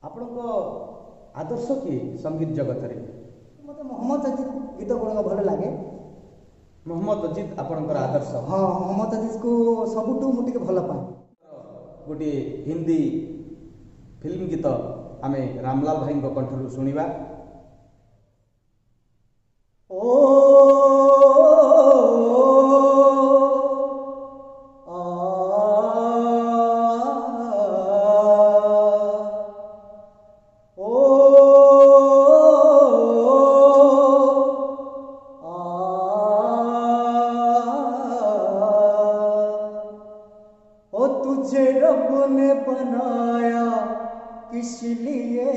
ଆପଣଙ୍କ ଆଦର୍ଶ କିଏ संगीत जगत रे? मते मोहम्मद अजीज गीत गुण भल लगे। मोहम्मद अजीज आपणकर आदर्श? हाँ, मोहम्मद अजीज को सबुठू मु टिके भल पाए। गोटे हिंदी फिल्म गीत आमे रामलाल भाई कंठरू सुनिबा। ओ तुझे रब ने बनाया किस लिए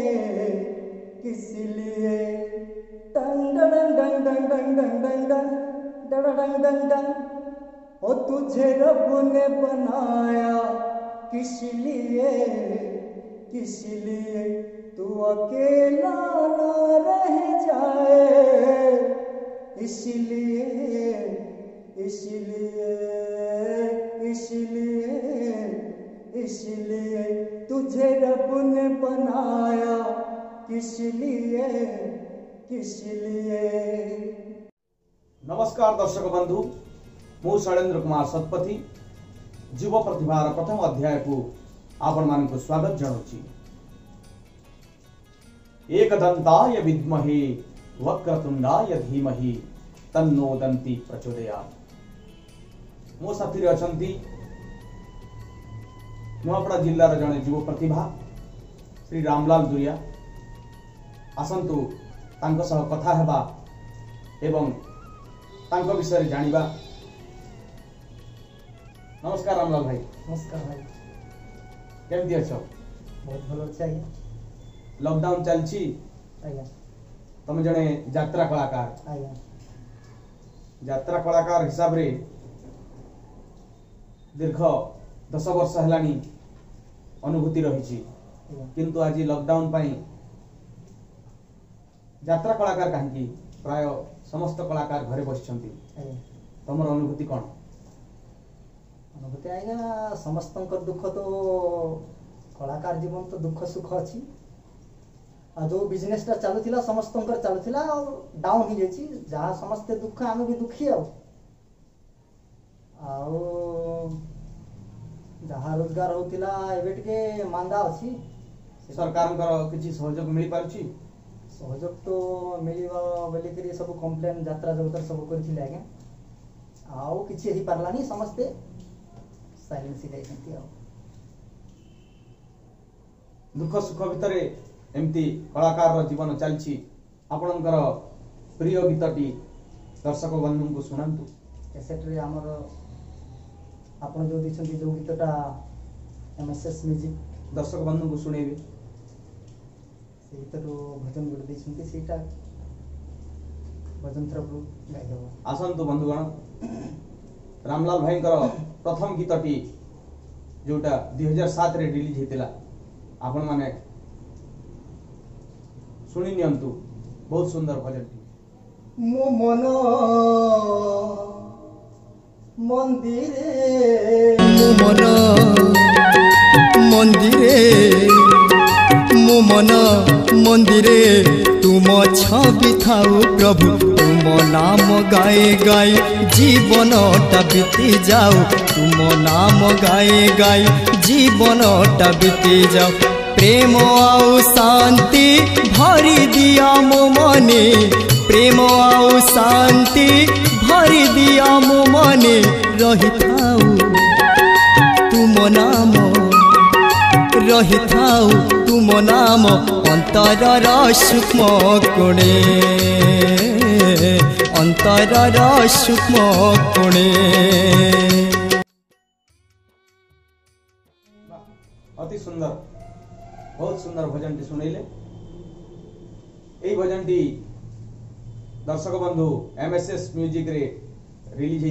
टंग डंग डंग डंग डंग डंग डंग डंग डंग डंग। ओ तुझे रब ने बनाया किस लिए तू अकेला ना रह जाए इसलिए तुझे रब ने बनाया किस लिए। नमस्कार दर्शक बंधु, मु शैलेंद्र कुमार सतपथी जीव प्रतिभार प्रथम अध्याय को आपण मान को स्वागत जनाऊँगी। एकदंताय विद्महे वक्रतुंडाय धीमहि तन्नो दंती प्रचोदयात्। मो साथी अछंती नुआपड़ा जिल्लार जड़े युव प्रतिभा श्री रामलाल दुरिया। आसंतु तांको सह कथा हेबा एवं तांको विषय जानिबा। नमस्कार रामलाल भाई। नमस्कार भाई, केमती अछ? बहुत भल अच्छे आज्ञा। लॉकडाउन चलची आज्ञा। तुम जड़े यात्रा कलाकार? आज्ञा। यात्रा कलाकार हिसाब रे दीर्घ 10 वर्ष हेलानी अनुभूति रही, किंतु आज लॉकडाउन पाई यात्रा कलाकार कहीं प्राय समस्त कलाकार घरे बसछंती। तुम अनुभूति कौन? अनुभूति आज्ञा समस्त दुख तो कलाकार जीवन तो दुख सुख अच्छी। जो बिजनेसटा चलुला समस्त चलुला डाउन हो जाए जहाँ समस्ते दुख आम भी दुखी जहाँ रोजगार होता एवं टे मांदा अच्छी। सरकार किसी सहयोग मिल पार्ची? सहयोग तो मिलवा बोलिक सब कंप्लेन यात्रा जगत सब करथिले आज्ञा, आउ किछि ही पारलानी, समस्ते साइलेंस ही जाइछंती। दुख सुख भितर एमती कलाकार जीवन चलछि। आपणकर प्रिय गीतटी दर्शक बंधु को सुनांतु। कैसेट रे हमर आपण जो दिछंती जो गीतटा एमएसएस म्यूजिक दर्शक बंधु को सुनेबे। से गीतरो भजन गुड दिछंती, सेटा भजन थ्रू गाइ देबो। आसंतु बंधुगण, रामलाल भाई प्रथम गीतटी जोटा 2007 रे रिलीज हेतिला, आपण माने सुनी नियंतु। बहुत सुंदर भजन। मो मन मंदिरे मो मन मंदिरे तुम छवि थाउ प्रभु, तुम नाम गाए गाए जीवनटा बीती जाओ, तुम नाम गाए गाए जीवनटा बीती जाओ। प्रेम आउ शांति भरी दिया मो मने, प्रेम आउ शांति भरी दिया मो मने, रही थाउ तुम नाम, रही थाउ तुम नाम अंतरर सूक्ष्म कोणे, अंतरर सूक्ष्म कोणे। अति सुंदर, बहुत सुंदर भजन टी सुनैले। यही भजन टी दर्शक बंधु एमएसएस म्यूजिक रे रिलीज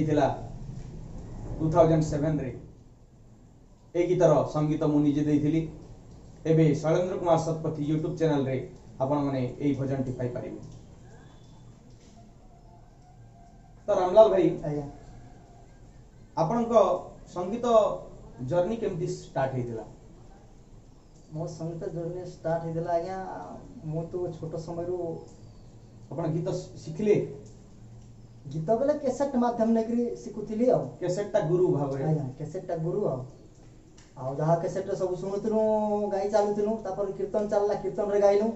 होता 2007 रे। ए गीतर संगीत मु निजे देइथिली। एबे शैलेंद्र कुमार सतपथी यूट्यूब चैनल रे आपण माने एई भजन टी पाई पारिबे। तो रामलाल भाई, आपण को संगीत जर्नी केमती स्टार्ट हेतिला? मो संगीत जर्नी स्टार्ट होइला आज्ञा मु तो छोट समय रो अपन गीत शिखले गीत बेले कैसेट माध्यम नेकरी सिखुथिली आ कैसेट ता गुरु भाबरे आज्ञा कैसेट टा गुरु आ जहा कैसेट सब सुनुथुनु गाई चालुथुनु तापर कीर्तन चलला कीर्तन रे गाइनु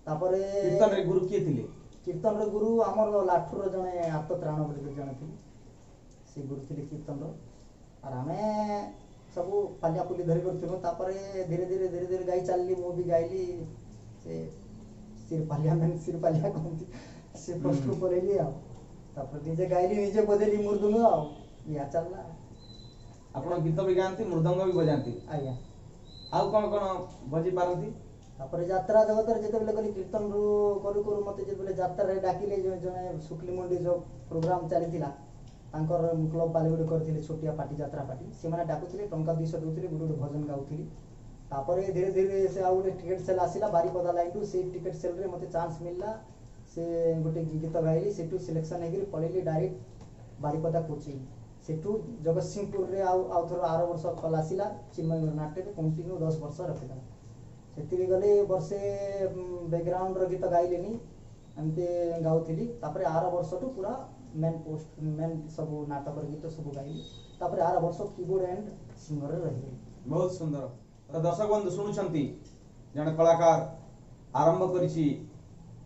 तापर कीर्तन रे गुरु के थिले कीर्तन रे गुरु हमर लाठुर जने आत्मत्राण बोली जने थिले से गुरु थिले कीर्तन रो और हमें सब पालिया पुली धरी करथिनु तापर धीरे धीरे गाई चलली मु भी गाइली से सिर पालिया कहती से फर्स्ट परेली आ तापर निजे गाइली निजे बजेली मृदंग आ या चलला आपण गीत भी गांती मृदंग भी बजांती आज्ञा आउ कोन बजी पारंती तापर यात्रा जगत रे जेते बेले गली कीर्तन रू करू मते जेते बेले यात्रा रे डाकिले जने सुकली मंडी जो प्रोग्राम चलीथिला तांकर क्लब बाले गुड करथिले छोटिया पार्टी यात्रा पार्टी से माने डाकुथिले टंका 200 दोथिले गुड भजन गाउथिले तापर धीरे धीरे से आउ टिकट सेल आसिला बारीपदा लाइन टू से टिकट सेल रे मते चांस मिलला से गोटे गीत गाइली सेटू सिलेक्शन हेगिरी पळेली डायरेक्ट बारीपदा कोचिंग सेटू जगतसिंहपुर रे आउ थोर 8 वर्ष कल आसिला चिन्मय नाट्य रे कंटिन्यू 10 वर्ष रखिला सेति गले वर्षे बैकग्राउंड रो गीत गाइलेनी एमते गाउथिली तापर 8 वर्ष टू पूरा मेन सब नाटक गीत सब गाइली तापर 8 वर्ष कीबोर्ड एंड सिंगर रही बहुत सुंदर तो दर्शक बंधु शुणुछंती जने कलाकार आरंभ करिछि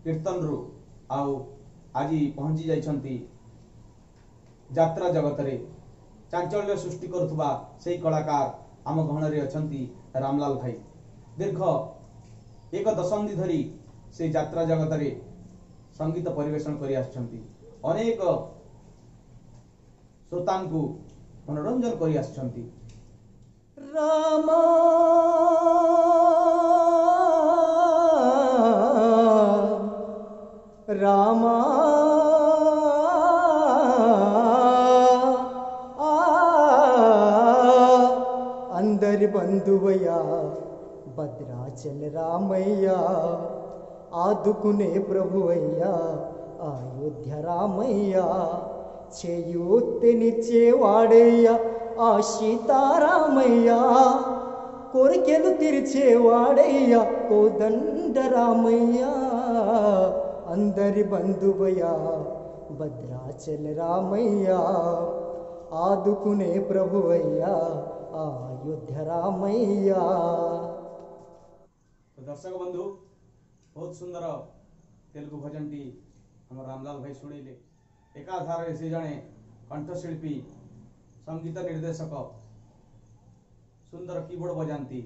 कीर्तन रु आउ आजी पहुंची जाइछंती यात्रा जगत रे चांचल्य सृष्टि करथुबा सेही कलाकार आम गहन रे अछंती रामलाल भाई दीर्घ एक दशंधि धरी से यात्रा जगत रे संगीत परिवेषण करि आछंती अनेक श्रोतांकु मनोरंजन करि आछंती रामा रामा अंदर बंधुवया भद्राचल रामैया आदुकुने प्रभुवैया अयोध्या रामैया చేయూతి నిచ్చేవాడయ్యా ఆ సీతారామయ్యా కోరికలు తీర్చేవాడయ్యా కోదండ రామయ్యా అందరి బంధువయ్యా భద్రాచల రామయ్యా ఆదుకునే ప్రభువయ్యా అయోధ్య రామయ్యా। दर्शक बंधु बहुत सुंदर तेलुगु भजन टी हम रामलाल भाई शुणिले एकाधार से जड़े कंठशिल्पी संगीत निर्देशक सुंदर कीबोर्ड बजाती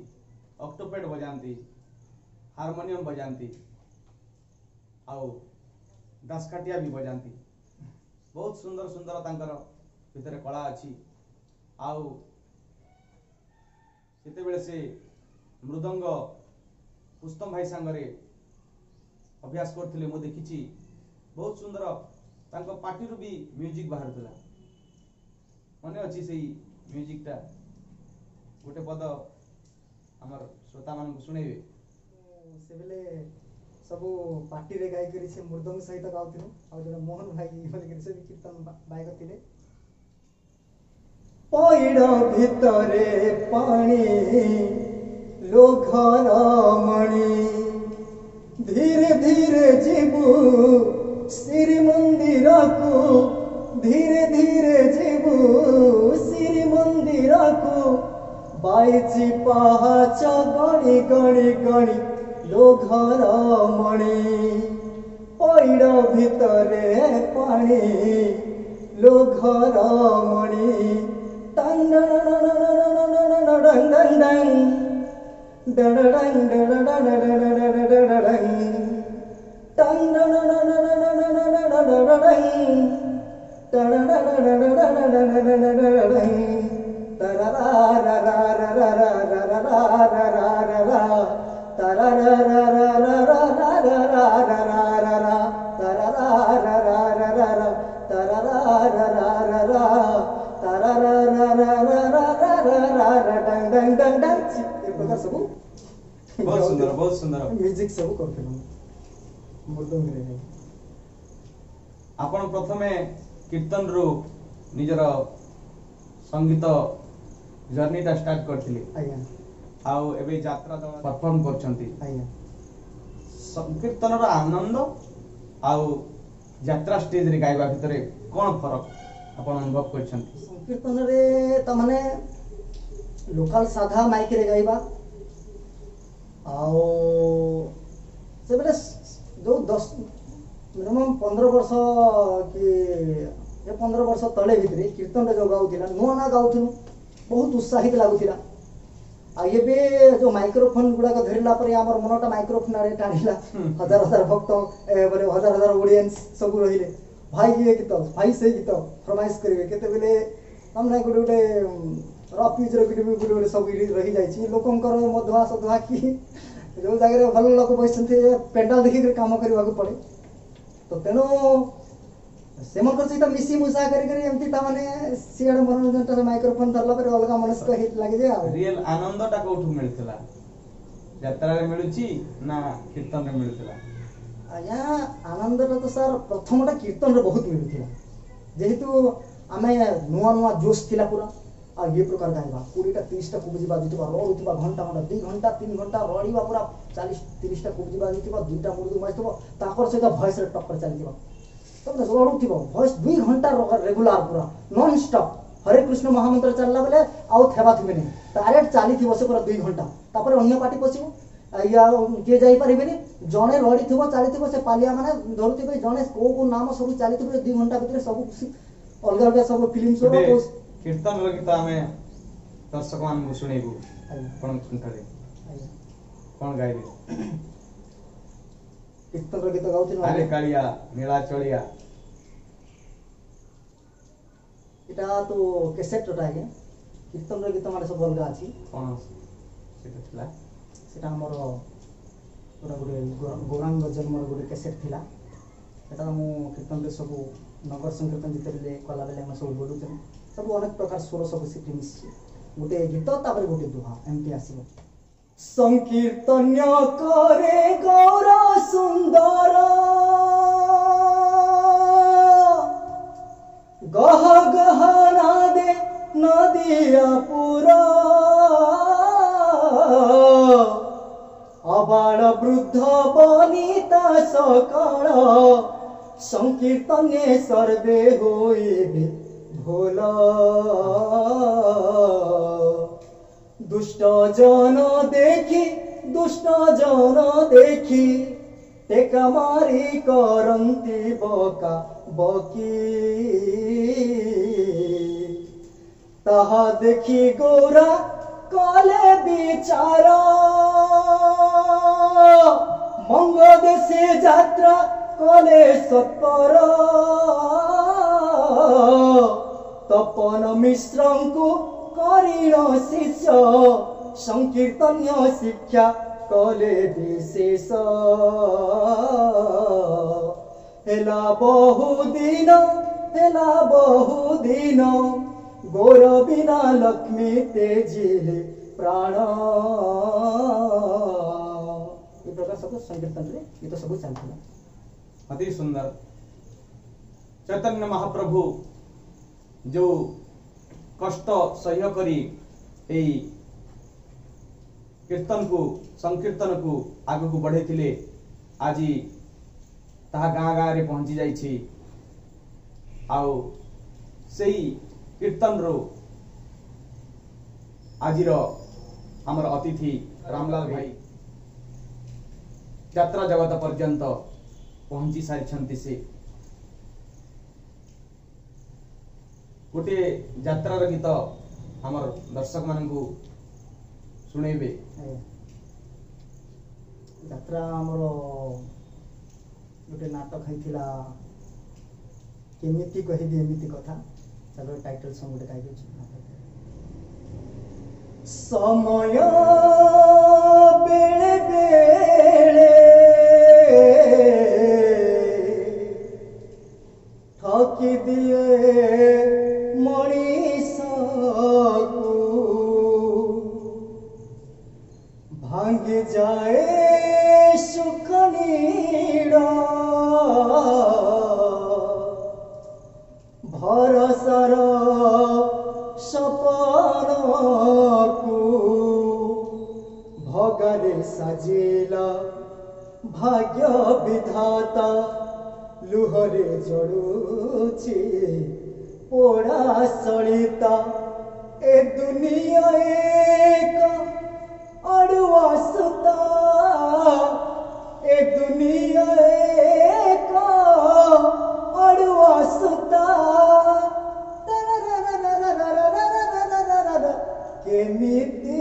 ऑक्टोपेड बजाती हारमोनियम बजाती आउ दासकाटिया भी बजाती बहुत सुंदर सुंदर तांकर भितर कला अच्छी आउ सेतेबेले से मृदंग पुस्तम भाई सांगरे अभ्यास करथिले मो देखिछि बहुत सुंदर तांको पार्टी भी म्यूजिक बाहर थला मने अछि सेही म्यूजिक टा गोटे पद हमर श्रोता मान को सुनेबे से बेले सब पार्टी रे गाय करी से मृदंग सहित गाउथिनु आ जने मोहन भाई बोले करी से कीर्तन बाय करथिले पइडा भितरे पानी लोघर मणि धीरे धीरे जीवु श्री मंदिर को धीरे धीरे जीवु श्री मंदिर को बाईची पहाच गणी गणी गणी लोघर मणि पइड भितरे पानी लोघर मणि टंग बहुत सुंदर म्यूजिक सब करते मृदंग रे आपण प्रथमे कीर्तन रो निजर संगीत जर्नी टा स्टार्ट करथिले आज्ञा आउ एबे यात्रा दल परफॉर्म करछंती आज्ञा संकीर्तन रो आनंद आउ यात्रा स्टेज रे गाइबा भितरे कोन फरक आपण अनुभव करछंती? संकीर्तन रे त माने लोकल साधा माइक रे गाइबा आउ से बेले जो 10 मिनिमम 15 वर्ष कि ये 15 वर्ष तले भितरे कीर्तन रे जो गाउथिला नुआ ना गाउथिनु बहुत उत्साहित लागुथिला आ ये बे जो माइक्रोफोन गुडा को धरिला पर हमर मनटा माइक्रोफोन रे टाणिला हजार हजार भक्त बोले हजार हजार ऑडियंस सब रहिले भाई ये गीत भाई से गीत फरमाइश करिवे केते बेले हमने गुडे गुडे रफ यूज रे गुडे गुडे गुडे सब रही जाई छी लोकंकर मधुआ सधुआ की जो जगह रे भल लोक बसंती पेंडाल देखि के काम करबा को पड़े तो तेनो सेमकर सहित मिसी मुसा करी करी एमती ता माने सियाड मनोरंजन ता माइक्रोफोन धरला पर अलगा मनस को हिट लागे जे रियल आनंद टा कोठु मिलथिला यात्रा रे मिलुची ना कीर्तन रे मिलथिला? आया आनंद तो सर प्रथमटा कीर्तन रे बहुत मिलुथिला जेहेतु आमे नुआ नुआ जोश थिला पूरा आ ये प्रकार गाइबा 20 टा 30 टा कुबजी बाजुथिबा रोडुथिबा घंटा घंटा 2 घंटा 3 घंटा रडिबा पूरा 40 30 टा कुबजी बाजुथिबा 2 टा मुर्दु माइथबो तापर सहित वॉइस रे टक्कर चलिथिबा तब रडुथिबा वॉइस 2 घंटा रेगुलर पूरा नॉन स्टॉप हरे कृष्ण महामंत्र चलला बेले आउ थेबा थिबे नै डायरेक्ट चलिथिबो से पूरा 2 घंटा तापर अन्य पार्टी पसिबो या के जाई परिबेनी जणे रडिथिबो चलिथिबो से पालिया माने धरुथिबे जणे को नाम सब चलिथिबो 2 घंटा भितर सब अलग अलग सब फिल्म सब कीर्तन रो गीत हमें दर्शक मान को सुनेबू कोन कंठरे कोन गाइबे? कीर्तन रो गीत गाउथिन आले कालिया नीला चलिया इटा तो कैसेट टटा है कीर्तन रो गीत माने सब अलगा अछि कोन सेटा थिला सेटा हमर पूरा गुडे गौरांग जन्मर गुडे कैसेट थिला एटा मु कीर्तन रे सब नगर संकीर्तन जितले कला बेले हम सब बोलु सब अनेक प्रकार स्वर सब सिटी मिसी गुटे गीत तापर गुटे दुहा एमती आसीबो संकीर्तन्य करे गौर सुंदर गह गह नादे नदिया पुरा अबाल वृद्ध बनिता सकल संकीर्तने सर्वे होइबे भोला दुष्ट जन देखी टेका मारी करंती बका बकी ताहा देखी गौरा कले विचार मंग देशे यात्रा कले सत्पर तपन मिश्रंकु करिण शिष्य संकीर्तन्य शिक्षा कले विशेष हेला बहुदिन गौर बिना लक्ष्मी तेजिले प्राण ये प्रकार सब संकीर्तन रे ये तो सब चलता अति सुंदर चैतन्य महाप्रभु जो कष्ट सह्य करी ए कीर्तन को संकीर्तन को आग को बढ़े थिले आज ता गाँ गाँ रे पहुंची जाई छी आउ सेही कीर्तन रो आजिर हमर अतिथि रामलाल भाई यात्रा जगत पर्यंत पहुंची सारी से गोटे यात्रार गीत हमर दर्शक मान को सुनेबे यात्रा हमर गोटे नाटक हैथिला केमिति कहि दे एमिति कथा चलो टाइटल सॉन्ग गोटे गाइ दे समय बेले बेले ठाकी दिए मनीषा को भांग जाए सुख नीड़ा भरसार सपन को बाजिला भाग्य विधाता लुहरे जड़ुची पोड़ा सलिता ए दुनिया एक अड़ुआ सुता ए दुनिया एक अड़ुआ सुता केमिति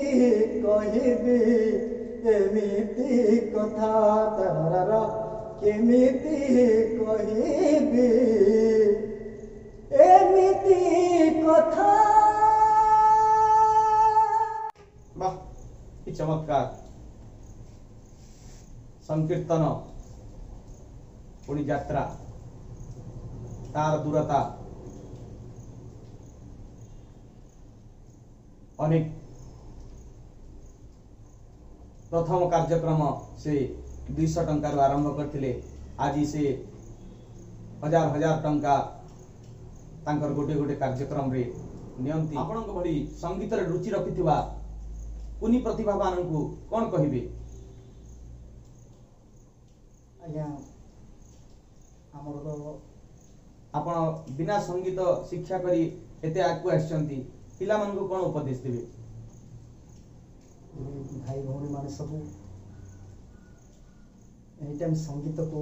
कहिबी एमिति कथा तररा केमिति कहिबी एमिति कथा। वाह कि चमत्कार संकीर्तन पुणी यात्रा तार दूरता अनेक प्रथम कार्यक्रम से 200 टंका आरंभ करथिले आज से हजार हजार टंका तांकर गोटे गोटे कार्यक्रम रे नियंती आपनक भली संगीत रे रुचि रखिथिबा कुनी प्रतिभावान को कौन कहिबे? आज्ञा हमर तो आपण बिना संगीत शिक्षा करी एते आगु आछंती पिला मन को कौन उपदेश देबे? भाई भौणी माने सब एनी टाइम संगीत को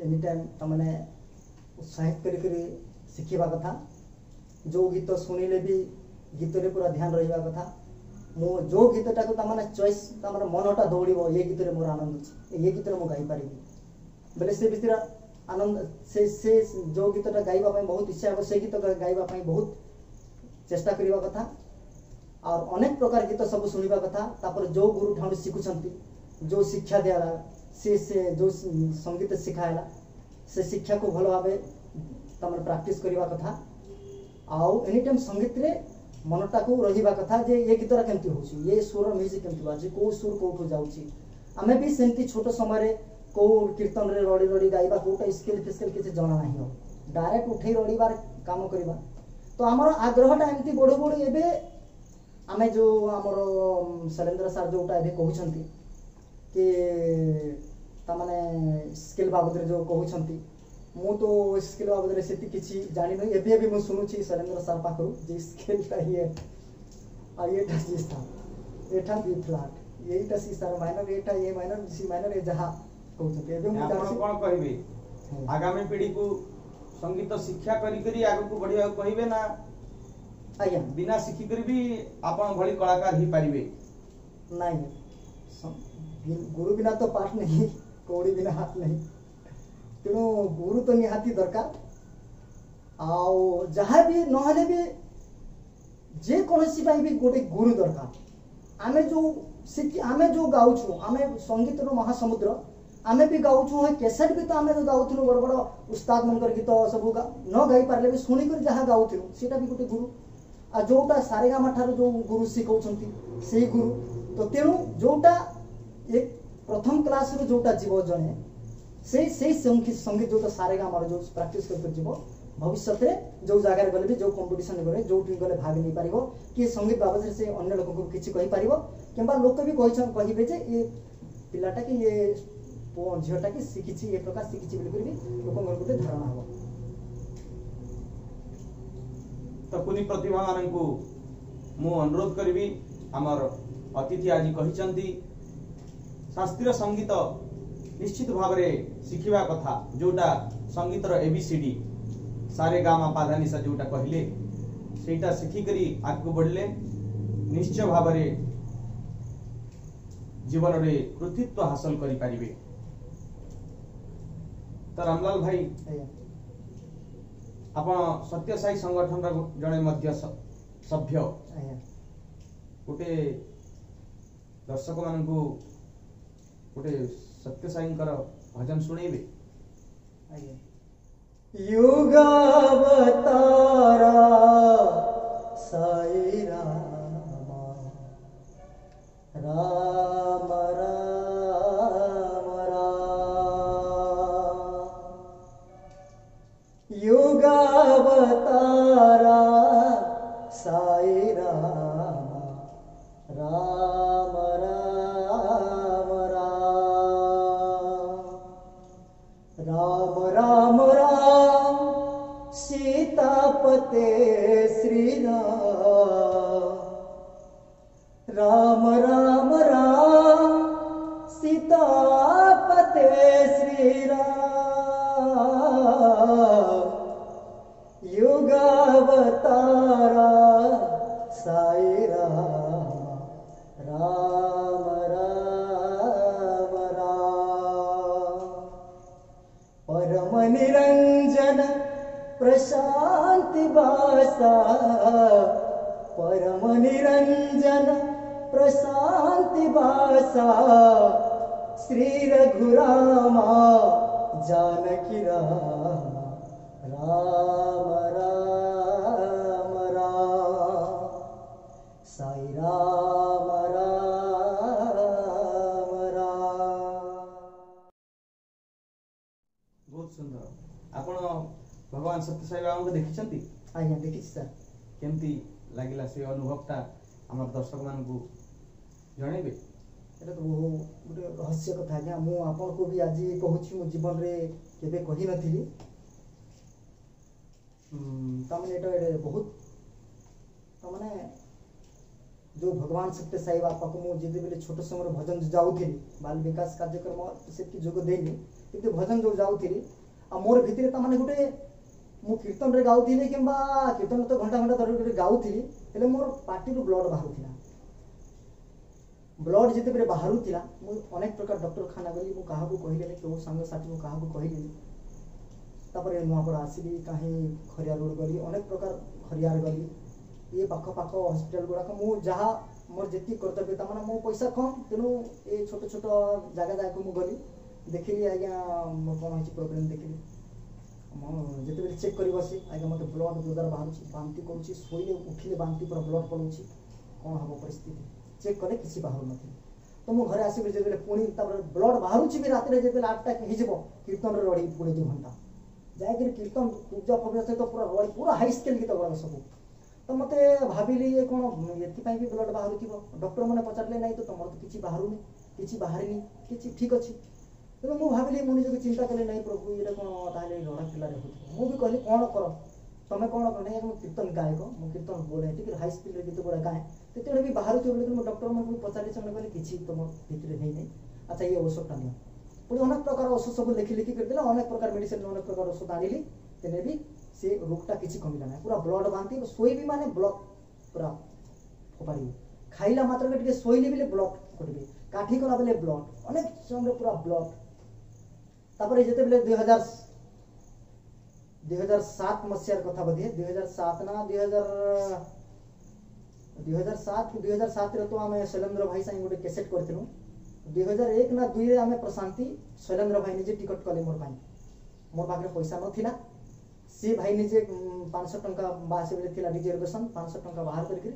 एनी टाइम तमने उत्साहित करी शिखिबा कथा। जो गीत सुनिले भी गीत रे पूरा ध्यान रहिबा कथा। मो जो गीतटा को तमने चॉइस तमने मनटा दौड़िबो ये गीत रे मोर आनंद अछि ये गीत रे मो गाई पारिबी बेले से भितर आनंद से जो गीतटा गाइबा पई बहुत इच्छा हो से गीत गाइबा पई बहुत चेष्टा करिबा कथा। और अनेक प्रकार गीत सब सुनिबा कथा। तापर जो गुरु ठाण शिखुछंती जो शिक्षा दियाला से जो संगीत शिखायला से शिक्षा को भलो भाबे तमर प्रैक्टिस करिबा कथा। आउ एनी टाइम संगीत रे मनटा को रहिबा कथा जे ये गीतरा केमती होची ये सुर म्यूजिक केमती बाजी को सुर कोठो जाउची। आमे भी सेंती छोट समय रे को कीर्तन रे रडी रडी गाइबा कोटा स्केल फिस्केल किछ जणा नाही हो डायरेक्ट उठै रडिबार काम करिबा। तो हमर आग्रहटा एमती बड़ बड़ एबे आमे जो हमर शैलेंद्र सर जोटा एबे कहउछंती कि तामाने स्केल बाबद रे जो कहउछंती मु तो स्केल बाबद रे सेति किछि जानि नै एबे भी मु सुनुछि शैलेंद्र सर पाखरु जे स्केल ता ये आ एटा जी सा एटा बी फ्लैट एटा सी सर माइनर एटा ए माइनर सी माइनर ए जहा कहउछंती एबे मु आपण कोन कहिबे आगामी पीढ़ी को संगीत शिक्षा करी करी आगु को बढ़िया कहिबे ना आज्ञा बिना शिखी करी भी आपण भली कलाकार ही पारिबे? नहीं गुरु बिना तो पाठ नहीं कौड़ी बिना हाथ नहीं तेणु गुरु तो निहाती दरकार। आओ जहाँ भी नहले भी जे कोनसी पाई भी गोटे गुरु दरकार। आमे जो गाउछु आमे संगीत रो महासमुद्र आमे भी गाउछु है कैसेट भी तो आमे तो गाउथुनु बड़ बड़ उस्ताद मनकर गीत सब न गाई पारले भी सुनी कर जहाँ गाउथुनु सेटा भी गोटे गुरु। आ जोटा सारेगामा ठारो जो गुरु सिखौछंती सेही गुरु। तो तेणु जोटा एक प्रथम क्लास रो जोटा जीव जने से संगीत जोटा सारेगामा रो जो प्रैक्टिस कर जीव भविष्य में जो जगह गले भी जो कंपटीशन गले जो गले भाग नहीं पारिबो कि संगीत बाबद से अन्य लोक को किछि कहि पारिबो किंबा लोक भी कहिबे जे ये पिलाटा कि ये पो झियोटा कि सिखिछि ये प्रकार सिखिछि बोली करबी लोकंगर गुटे धारणा हो। तो कुनी प्रतिभा मान को मु अनुरोध करी आमर अतिथि आज कहिचंती शास्त्रीय संगीत निश्चित भाव में शिखिबा कथा जोटा संगीत रो एबीसीडी सारे गामा पाधा निशा जोटा कहले सेटा शिखी करी आगु बढ़ले निश्चय भाव में जीवन रे कृतित्व हासिल करि पारिबे। तो रामलाल भाई आपण सत्य साई संगठन रा जणे मध्य सभ्य गोटे दर्शक मान को गोटे सत्य साई भजन सुनेबे? युगावतारा साई रामा राम राम राम युगावतारा साई राम राम राम बासा परम निरंजन प्रशांति बासा श्री रघुरामा जानकी राम राम राम राम साई राम राम राम। बहुत सुंदर। आपण भगवान सत्य साई बाबा को देखिछंती? आज्ञा देखी सर। केमती लागिला से अनुभवटा हमर दर्शक मान को जणेबे? এটা তো বহু গোটে রহস্য কথা আজ্ঞা মু আপনাকে भी आज कहूँ मो जीवन रे केबे कही नथिली तामने एटा बहुत तामने जो भगवान सत्य साई बापा को मु जेते बेले छोट समय भजन जाउथिली बाल विकास कार्यक्रम सेति जोग देनी किंतु भजन जो जाउथिली आ मोर भितरे तामने गोटे मु कीर्तन रे गाउथिली किंबा कीर्तन तो घंटा घंटा धरि गाउथिली हेले मोर पार्टी रो ब्लड बाहुथिला ब्लड जिते बेले बाहर थिला मु अनेक प्रकार डॉक्टर खाना गली मु काहा को कहिले तो संग साथी को काहा को कहिले तापर नुआपड़ा आसिली काहे खरिया रोड गली अनेक प्रकार खरियार गली ये पाख पाख हॉस्पिटल गुडा को मु जहा मोर जेती कर्तव्य ता माने मो पैसा कम तेनु ए छोट छोट जागा जाय को मु गली देखिली आज्ञा मो कोन होची प्रॉब्लम देखिली मो जेते बेले चेक करी बसी आज्ञा मते ब्लड जोदार बाहरुची बांती करूची सोइले उठिले बांती पूरा ब्लड पडुची कोन हबो परिस्थिति चेक कले किसी बाहर नथि तो मु घरे आसी जे बेले पुणी तापर ब्लड बाहरुची भी रात रे जे बेले 8 टा हि जबो कीर्तन रे रडी पुणे 2 घंटा जाय कि कीर्तन पूजा फबे से तो पूरा रडी पूरा हाई स्केल गीत गला सब तो मते भाबिली ये कोन एथि पई भी ब्लड बाहरु थिबो डॉक्टर माने पचारले नै तो तमर तो किछि बाहरुनी किछि बाहरिनी किछि ठीक अछि तो मु भाबिली मु निजे चिंता कले नै प्रभु एटा कोन ताले लड़ा पिला रे होथि मु भी कहली कोन कर तमे कोन कने मु कीर्तन गायक मु कीर्तन बोले ठीक हाई स्पीड रे गीत बड़ा गाए तेते भी बाहर तो बोले डॉक्टर मन को पचारे से कहले किछि तुम भितरे नै नै अच्छा ये औषध टानिया पुणी अनेक प्रकार औषध सब लिखि लिखि कर देला अनेक प्रकार मेडिसिन अनेक प्रकार औषध आनिली तेने भी से रोगटा किछि कमिला नै पूरा ब्लड बांती सोई भी माने ब्लड पूरा फोपाड़ी खाइला मात्र के सोइली बिले ब्लड कटबे काठी कला बेले ब्लड अनेक समय पूरा ब्लड तापर जेते बेले 2007 मसियार कथा बधे 2007 ना 2007 रे तो आमे शैलेंद्र भाई साई गोटे कैसेट करथिलु 2001 ना 2 रे आमे प्रशांति शैलेंद्र भाई निजे टिकट कले मोर भाई मोर पाखरे पैसा नथिला से भाई निजे 500 टंका बासे बेले थिला रिजर्वेशन 500 टंका बाहर करके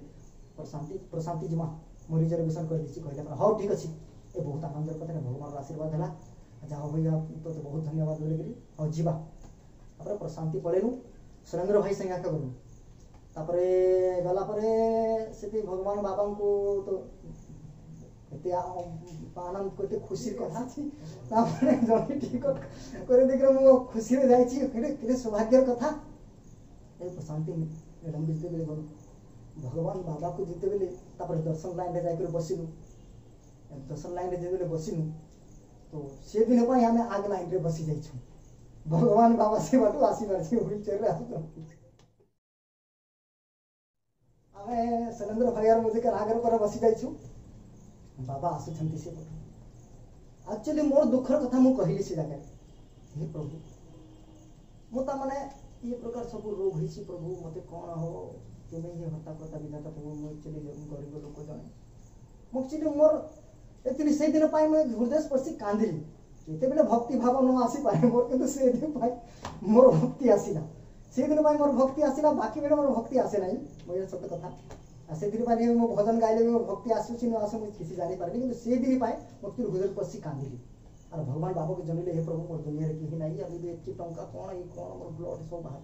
प्रशांति जिमा मोर रिजर्वेशन कर दिछि कहले हां ठीक अछि ए बहुत आनंद कथा भगवान आशीर्वाद हला जाओ भैया तो बहुत धन्यवाद बोले गेली हां जीवा तापर प्रशांति पळेनु सुरेंद्र भाई संगा का गनु तापरे गला परे सेति भगवान बाबा को तो एते आनंद करते खुशी कथा छी तापरे जमी टिकट करे देख मु खुशी रे जाई छी केते सौभाग्य कथा ए प्रशांति मैडम जिते बेले गनु भगवान बाबा को जिते बेले तापर दर्शन लाइन रे जाई कर बसिनु दर्शन लाइन रे जे बेले बसिनु तो से दिन पई हमें आग लाइन रे बसी जाई छु भगवान बाबा से बाटू आसी बार व्हील चेयर रे आसु आमे शैलेंद्र भैयार मुझे के आगर पर बसी जाई छु बाबा आसु छंती से बाटू एक्चुअली मोर दुखर कथा मु कहिली से जगह हे प्रभु मोता माने ये प्रकार सब रोग होई छी प्रभु मते कोन हो तुमे ये हत्ता करता विधाता प्रभु मु एक्चुअली गरीब लोक जने मु एक्चुअली मोर एतनी से दिन पाई मैं हृदय स्पर्शी कांदिली जेते बेले भक्ति भाव न आसी पाए मोर किंतु से दिन पाई मोर भक्ति आसीला से दिन पाई मोर भक्ति आसीला बाकी बेले मोर भक्ति आसे नाही मोर सत्य कथा आ से दिन पाई मो भजन गाइले मोर भक्ति आसुची न आसु मु किसी जानि पारली किंतु से दिन पाई मोर हृदय स्पर्शी कांदिली और भगवान बाबा के जनिले हे प्रभु मोर दुनिया रे केही नाही अभी एति टंका कोन ई कोन मोर ब्लड सब बाहर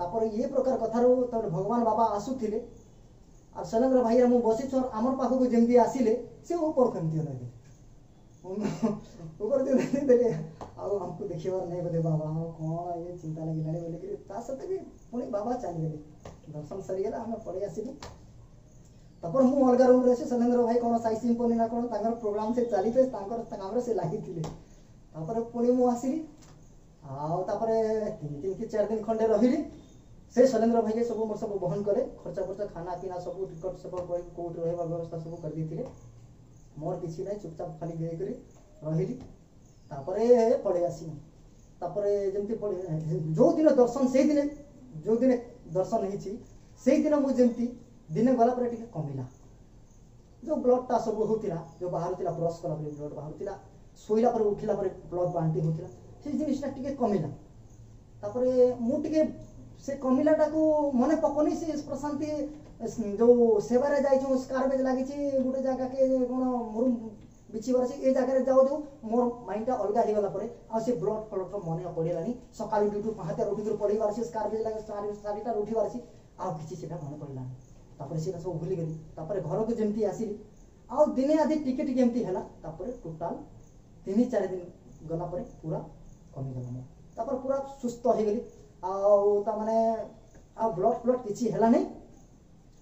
तापर ये प्रकार कथा रो त भगवान बाबा आसुथिले और शैलेंद्र भाई मु बसी छोर हमर पाखो को जेमदी आसीले से ऊपर कमती लगे ऊपर दे देले आ हमको देखिबार नहीं बदे बाबा कोन ये चिंता लगी नाले बोले कि ता सते भी पुणी बाबा चली गेले दर्शन सरी गेला हम पड़े आसीलु तपर मु अलगा रूम रे शैलेंद्र भाई कोन साई सिंपनी ना कोन तांगर प्रोग्राम से चली पे तांकर हमरा से लागि थिले तपर पुणी मु आसीली आ तपर 3 कि 4 दिन खंडे रहिली से शैलेंद्र भाई सब मोर सब बहन करे खर्चा खर्चा खाना पीना सब टिकट सब कोट रहबा व्यवस्था सब कर दी थिले मोर किसी नहीं चुपचाप खाली गए करी रहिली तापरे पड़े आसी तापरे जेमती पड़े जो दिन दर्शन से दिन जो दिन दर्शन होई दिन मुझे दिने गला पर टिके कमिला जो ब्लडटा सब होता जो बाहर ब्रश कला ब्लड बाहर शोला पर उठिला पर ब्लड बांटी होता से जिनटा टिके कमिला तापरे मु टिके से कमिलाटा को मन पकनी से प्रशांति जो सेवारे जाइछु स्कारबेज लागि गोटे जगह के कोन मुरुम बिछिबार से ए जगह जाओ जो मोर माइंडटा अलगा हे गला परे आ से ब्लड फ्लड रो मन पड़ेलानी सकाळ ड्यूटी पहाते उठिकर पड़ीबार से स्कारबेज लागि सारीटा उठिबार से आ किछि सेटा मन पड़लानी तापरे सेटा सब भूली गेली तापरे घर को जेमती आसीली आ दिने आदि टिके टिके एमती हैला तापरे टोटल 3-4 दिन गला परे पूरा कमी गला मो तापर पूरा सुस्त हे गेली आ माने आ ब्लड फ्लड किछि हैला नै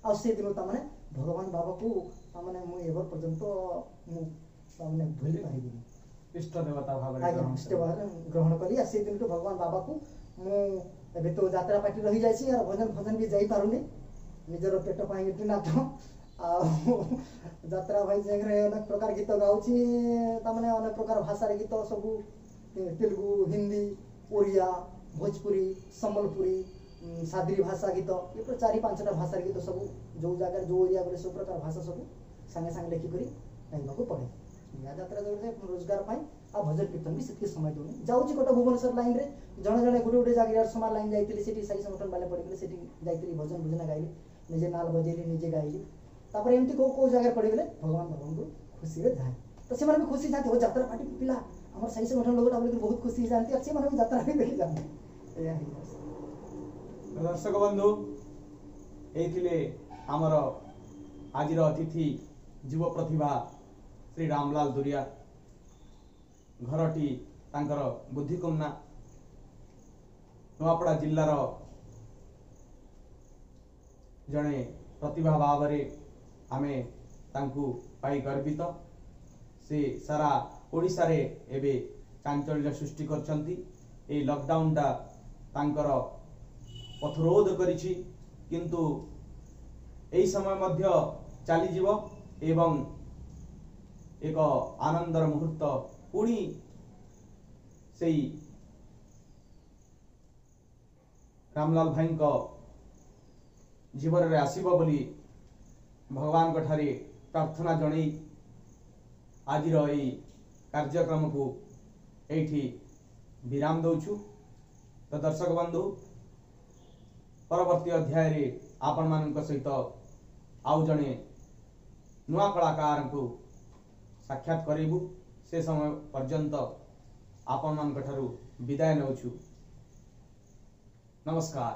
आ से दिन माने भगवान बाबा को माने मु एवर पर्यंत मु माने भूली पाइबी इष्ट देवता भाव इष्ट ग्रहण करी से दिन तो भगवान बाबा को मु एबे तो यात्रा पार्टी रही जाइछि और भजन भजन भी जाई पारुनी निजर पेट पाई ना तो यात्रा भाई जगरे अनेक प्रकार गीत गाउछि माने अनेक प्रकार भाषा रे गीत सब तेलुगु हिंदी ओडिया भोजपुरी सम्बलपुरी सादरी भाषा गीत ये 4-5टा भाषा गीत सब जो जगह जो एरिया बोले सब प्रकार भाषा सब संगे संगे लेखि करी गाइबा को पड़े या यात्रा जोड़े रोजगार पाई आ भजन कीर्तन भी सेति समय दोनी जाउछि कोटा भुवनेश्वर लाइन रे जणे जणे गुटे जगह समार लाइन जाइतिली सेति साई संगठन वाले पड़ी सेति जाइतिली भजन भजन गाइली निजे नाल बजेली निजे गाइली तापर एमती को जगह पड़ी गले भगवान बाबा को खुशी रे जाए तो से भी खुशी जाते हो यात्रा पार्टी पिला हमर साई संगठन लोगटा बोले बहुत खुशी जानती और से भी यात्रा भी देखि जाते एया ही दर्शक बंधु एथिले हमर आजिर अतिथि जीव प्रतिभा श्री रामलाल दुरिया घरटी तांकर बुद्धिकुमना नुआपड़ा जिल्लार जड़े प्रतिभा भाव आमे तांकु पाई गर्वित से सारा ओडिशा रे एबे चांचल्य सृष्टि करछंती ए लॉकडाउन टा तांकर पथरोध करिछि किंतु एई समय मध्य चली जीव एवं एक आनंदर मुहूर्त पुणी से रामलाल भाई जीवन रे आसीबो बोली भगवान को ठारे प्रार्थना जणई आजिर एई कार्यक्रम को एठी विराम दउछु। तो दर्शक बंधु परवर्ती अध्याय रे आपण मानक सहित आउ जणे नुआ कलाकार को साक्षात करेबु से समय पर्यंत आपण मानक ठारू विदाय नउछु। नमस्कार।